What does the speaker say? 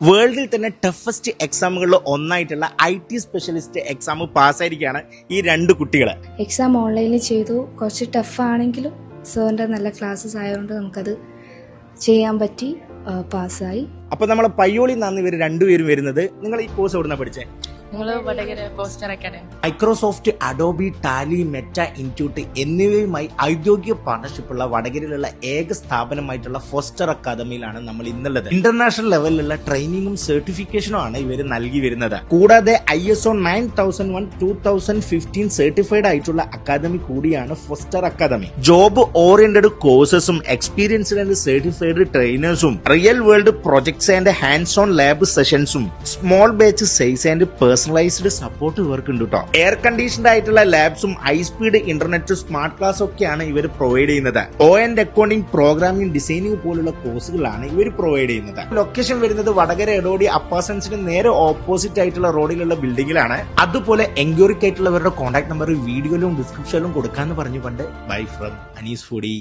വേൾഡിൽ തന്നെ toughest എക്സാമുകളിൽ ഒന്നായിട്ടുള്ള IT specialist exam പാസ്സായിരിക്കുകയാണ് ഈ രണ്ട് കുട്ടികൾ. എക്സാം ഓൺലൈനിൽ ചെയ്തു. കുറച്ച് ടഫാണെങ്കിലും സാറിൻ്റെ നല്ല ക്ലാസ്സസ് ആയതുകൊണ്ട് നമുക്കത് ചെയ്യാൻ പറ്റി, പാസ്സായി. അപ്പൊ നമ്മളെ പയ്യോളി നിന്നാണ് ഇവർ രണ്ടുപേരും വരുന്നത്. നിങ്ങൾ ഈ കോഴ്സ് എവിടുന്നാ പഠിച്ചേ? മൈക്രോസോഫ്റ്റ്, അഡോബി, ടാലി, മെറ്റ, ഇൻറ്റ്യൂട്ട് എന്നിവയുമായി ഔദ്യോഗിക പാർട്ണർഷിപ്പുള്ള വടകരയിലുള്ള ഏക സ്ഥാപനമായിട്ടുള്ള ഫോസ്റ്റർ അക്കാദമിയിലാണ് നമ്മൾ ഇന്നുള്ളത്. ഇന്റർനാഷണൽ ലെവലിലുള്ള ട്രെയിനിങ്ങും സർട്ടിഫിക്കേഷനും ആണ് ഇവർ നൽകി വരുന്നത്. കൂടാതെ ISO 9001 2015 സർട്ടിഫൈഡ് ആയിട്ടുള്ള അക്കാദമി കൂടിയാണ് ഫോസ്റ്റർ അക്കാദമി. ജോബ് ഓറിയന്റഡ് കോഴ്സസും എക്സ്പീരിയൻസ്ഡ് ആൻഡ് സർട്ടിഫൈഡ് ട്രെയിനേഴ്സും real world projects and hands on lab സെഷൻസും small batch size and personalised support work ഉണ്ട് കേട്ടോ. എയർ കണ്ടീഷൻഡ് ആയിട്ടുള്ള ലാബ്സും high speed internet, smart class ഒക്കെയാണ് ഇവർ പ്രൊവൈഡ് ചെയ്യുന്നത്. അക്കൗണ്ടിംഗ്, പ്രോഗ്രാമിംഗ്, ഡിസൈനിങ് പോലുള്ള കോഴ്സുകളാണ് ഇവർ പ്രൊവൈഡ് ചെയ്യുന്നത്. ലൊക്കേഷൻ വരുന്നത് വടകര എടോടി അപ്പാസൻസിന് നേരെ ഓപ്പോസിറ്റ് ആയിട്ടുള്ള റോഡിലുള്ള ബിൽഡിംഗിലാണ്. അതുപോലെ എൻക്വയറിക്ക് ആയിട്ടുള്ളവരുടെ കോൺടാക്ട് നമ്പർ വീഡിയോയിലും ഡിസ്ക്രിപ്ഷനിലും കൊടുക്കാന്ന് പറഞ്ഞു പണ്ട്. Bye from Anees foodie.